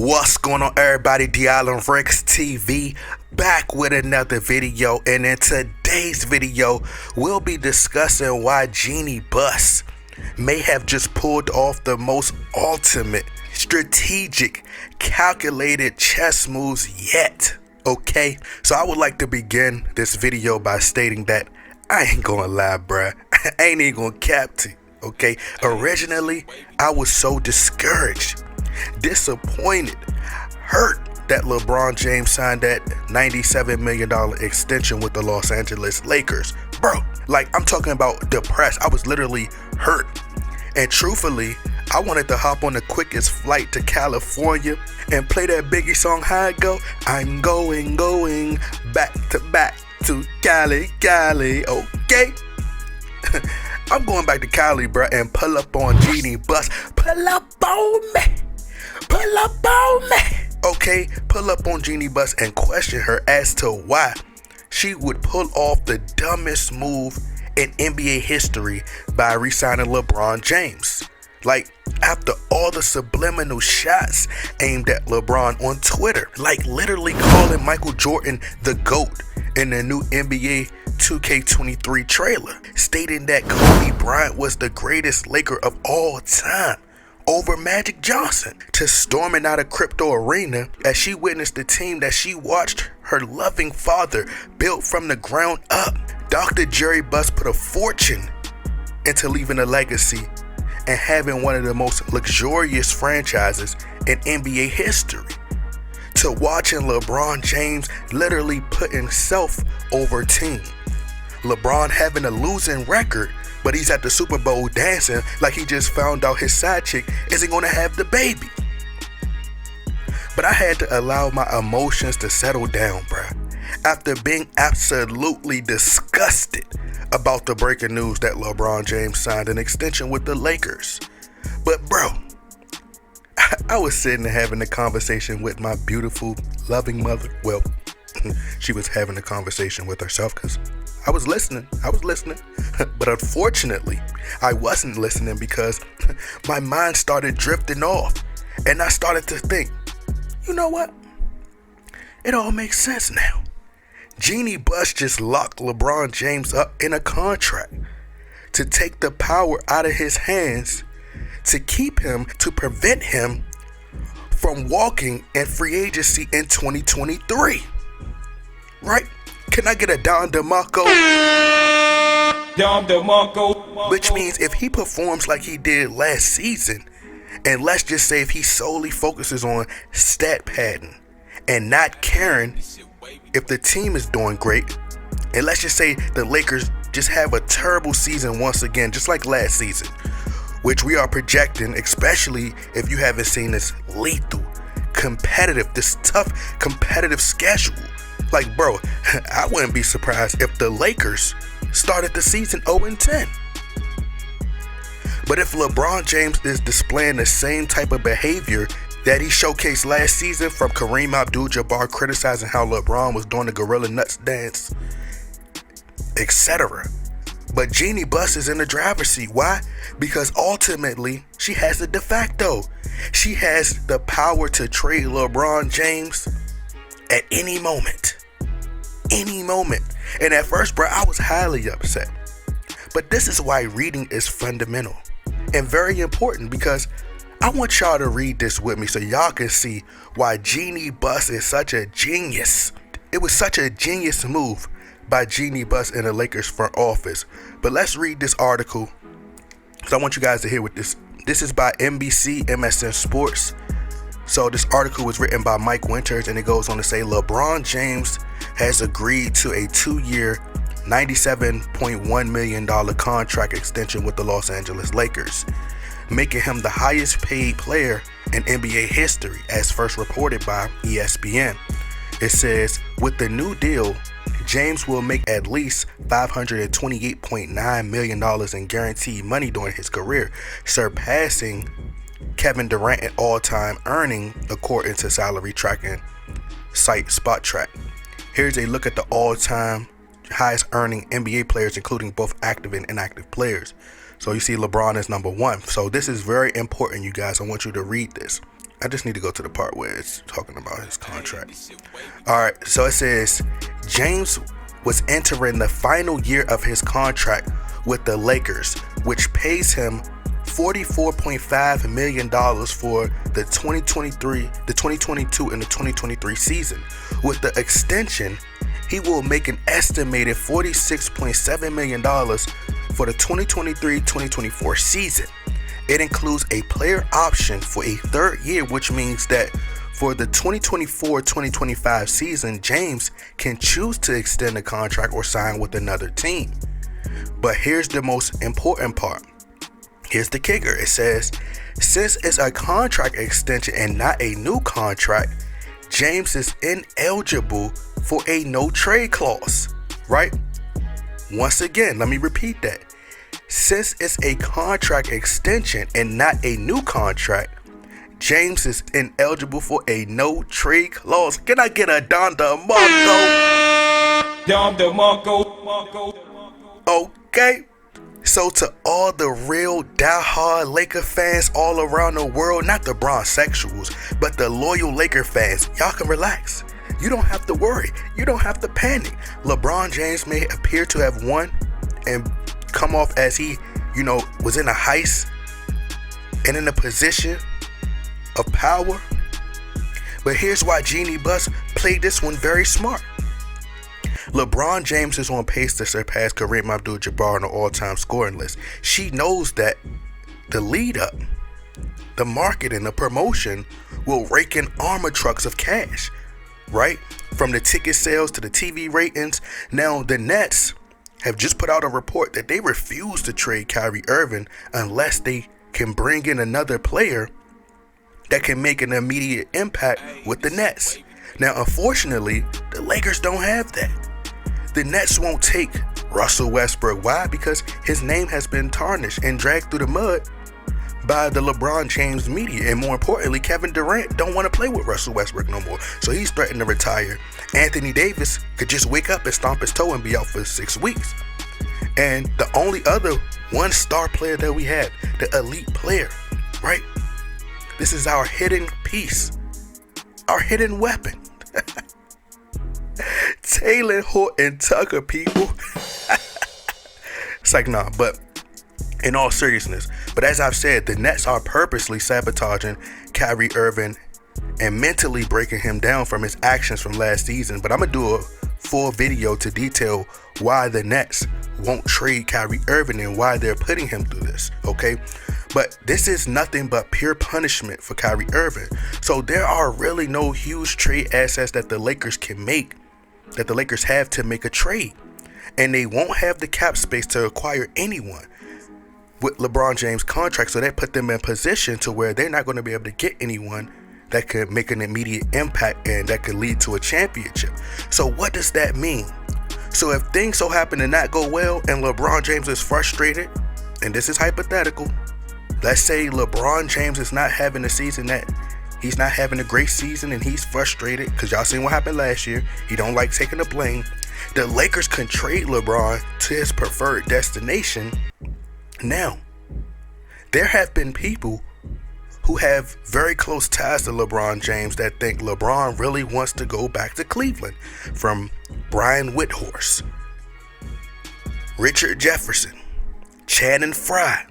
What's going on, everybody? D'Allen Rex TV back with another video, and in today's video we'll be discussing why Jeanie Buss may have just pulled off the most ultimate, strategic, calculated chess moves yet. Okay, so I would like to begin this video by stating that I ain't gonna lie, bruh. I ain't even gonna cap to you, okay? Originally, I was so discouraged, disappointed, hurt that LeBron James signed that $97 million extension with the Los Angeles Lakers. Bro, like, I'm talking about depressed. I was literally hurt. And truthfully, I wanted to hop on the quickest flight to California and play that Biggie song, How It Go. I'm going back to Cali, okay? I'm going back to Cali, bro, and pull up on Jeanie Buss. Pull up on me. Okay, pull up on Jeanie Buss and question her as to why she would pull off the dumbest move in NBA history by re-signing LeBron James. Like, after all the subliminal shots aimed at LeBron on Twitter, like literally calling Michael Jordan the GOAT in the new NBA 2K23 trailer, stating that Kobe Bryant was the greatest Laker of all time over Magic Johnson, to storming out of Crypto Arena as she witnessed the team that she watched her loving father build from the ground up. Dr. Jerry Buss put a fortune into leaving a legacy and having one of the most luxurious franchises in NBA history, to watching LeBron James literally putting self over team. LeBron having a losing record, but he's at the Super Bowl dancing like he just found out his side chick isn't going to have the baby. But I had to allow my emotions to settle down, bruh, after being absolutely disgusted about the breaking news that LeBron James signed an extension with the Lakers. But bro, I was sitting and having a conversation with my beautiful, loving mother. Well, she was having a conversation with herself because I was listening. But unfortunately, I wasn't listening because my mind started drifting off. And I started to think, you know what? It all makes sense now. Jeanie Buss just locked LeBron James up in a contract to take the power out of his hands, to keep him, to prevent him from walking in free agency in 2023. Right? Can I get a Don DeMarco? Which means if he performs like he did last season, and let's just say if he solely focuses on stat padding and not caring if the team is doing great, and let's just say the Lakers just have a terrible season once again, just like last season, which we are projecting, especially if you haven't seen this lethal, competitive, this tough, competitive schedule. Like, bro, I wouldn't be surprised if the Lakers started the season 0-10. But if LeBron James is displaying the same type of behavior that he showcased last season, from Kareem Abdul-Jabbar criticizing how LeBron was doing the gorilla nuts dance, etc. But Jeanie Buss is in the driver's seat. Why? Because ultimately, she has the de facto. She has the power to trade LeBron James at any moment. Any moment. And at first, bro, I was highly upset. But this is why reading is fundamental and very important, because I want y'all to read this with me so y'all can see why Jeanie Buss is such a genius. It was such a genius move by Jeanie Buss in the Lakers front office. But let's read this article, because I want you guys to hear what this is by NBC MSN Sports. So this article was written by Mike Winters, and it goes on to say LeBron James has agreed to a 2-year, $97.1 million contract extension with the Los Angeles Lakers, making him the highest paid player in NBA history, as first reported by ESPN. It says, with the new deal, James will make at least $528.9 million in guaranteed money during his career, surpassing Kevin Durant in all-time earning, according to salary tracking site SpotTrack. Here's a look at the all-time highest earning NBA players, including both active and inactive players. So you see LeBron is number one. So this is very important, you guys. I want you to read this. I just need to go to the part where it's talking about his contract. Alright, so it says James was entering the final year of his contract with the Lakers, which pays him $44.5 million for the 2022 and the 2023 season. With the extension, he will make an estimated $46.7 million for the 2023-2024 season. It includes a player option for a third year, which means that for the 2024-2025 season, James can choose to extend the contract or sign with another team. But here's the most important part. Here's the kicker. It says, since it's a contract extension and not a new contract, James is ineligible for a no trade clause, right? Once again, let me repeat that. Since it's a contract extension and not a new contract, James is ineligible for a no trade clause. Can I get a Don DeMarco? Don DeMarco. Okay. So to all the real diehard Laker fans all around the world, not the Bronsexuals, but the loyal Laker fans, y'all can relax. You don't have to worry. You don't have to panic. LeBron James may appear to have won and come off as he, was in a heist and in a position of power. But here's why Jeanie Buss played this one very smart. LeBron James is on pace to surpass Kareem Abdul-Jabbar on the all-time scoring list. She knows that the lead up, the marketing, the promotion will rake in armor trucks of cash, right? From the ticket sales to the TV ratings. Now, the Nets have just put out a report that they refuse to trade Kyrie Irving unless they can bring in another player that can make an immediate impact with the Nets. Now, unfortunately, the Lakers don't have that. The Nets won't take Russell Westbrook. Why? Because his name has been tarnished and dragged through the mud by the LeBron James media. And more importantly, Kevin Durant don't want to play with Russell Westbrook no more. So he's threatened to retire. Anthony Davis could just wake up and stomp his toe and be out for 6 weeks. And the only other one star player that we have, the elite player, right? This is our hidden piece, our hidden weapon. Taylor Horton Tucker, people. It's like, nah, but in all seriousness, but as I've said, the Nets are purposely sabotaging Kyrie Irving and mentally breaking him down from his actions from last season. But I'm gonna do a full video to detail why the Nets won't trade Kyrie Irving and why they're putting him through this, okay? But this is nothing but pure punishment for Kyrie Irving. So there are really no huge trade assets that the Lakers can make, that the Lakers have to make a trade. And they won't have the cap space to acquire anyone with LeBron James' contract. So that put them in position to where they're not going to be able to get anyone that could make an immediate impact and that could lead to a championship. So what does that mean? So if things so happen to not go well and LeBron James is frustrated, and this is hypothetical, let's say LeBron James is not having a season that he's not having a great season and he's frustrated because y'all seen what happened last year. He don't like taking the blame. The Lakers can trade LeBron to his preferred destination. Now, there have been people who have very close ties to LeBron James that think LeBron really wants to go back to Cleveland, from Brian Whithorse, Richard Jefferson, Channing Frye,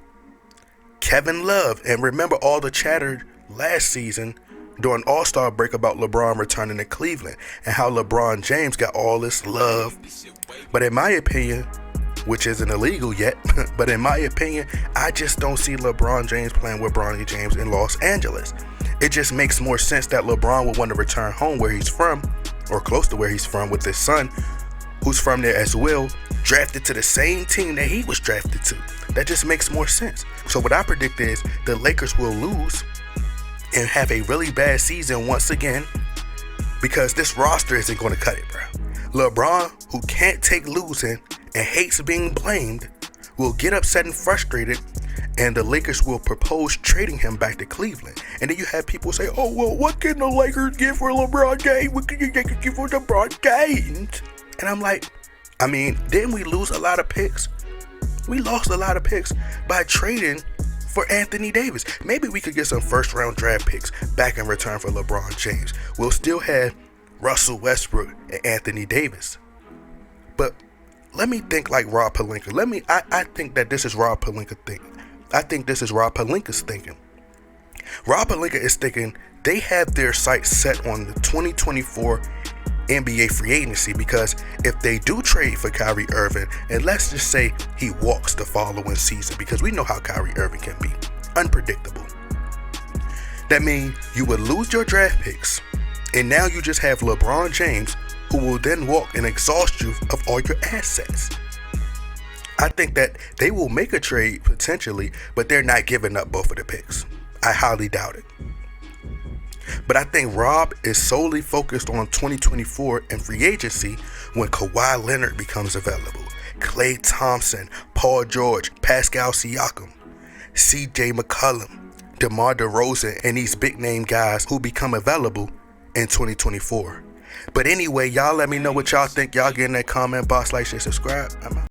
Kevin Love, and remember all the chatter last season during All-Star break about LeBron returning to Cleveland and how LeBron James got all this love. But in my opinion, which isn't illegal yet, but in my opinion, I just don't see LeBron James playing with Bronny James in Los Angeles. It just makes more sense that LeBron would want to return home where he's from, or close to where he's from, with his son, who's from there as well, drafted to the same team that he was drafted to. That just makes more sense. So what I predict is the Lakers will lose and have a really bad season once again, because this roster isn't going to cut it, bro. LeBron, who can't take losing and hates being blamed, will get upset and frustrated, and the Lakers will propose trading him back to Cleveland. And then you have people say, oh, well, what can the Lakers get for LeBron James? What can you get for LeBron James? And I'm like, didn't we lose a lot of picks? We lost a lot of picks by trading for Anthony Davis. Maybe we could get some first round draft picks back in return for LeBron James. We'll still have Russell Westbrook and Anthony Davis. But let me think like Rob Pelinka. I think that this is Rob Pelinka thinking. I think this is Rob Pelinka's thinking. Rob Pelinka is thinking they have their sights set on the 2024 NBA free agency, because if they do trade for Kyrie Irving, and let's just say he walks the following season, because we know how Kyrie Irving can be unpredictable, that means you would lose your draft picks, and now you just have LeBron James, who will then walk and exhaust you of all your assets. I think that they will make a trade potentially, but they're not giving up both of the picks. I highly doubt it. But I think Rob is solely focused on 2024 and free agency when Kawhi Leonard becomes available, Klay Thompson, Paul George, Pascal Siakam, CJ McCollum, DeMar DeRozan, and these big name guys who become available in 2024. But anyway, y'all let me know what y'all think. Y'all get in that comment box, like, share, subscribe. I'm out.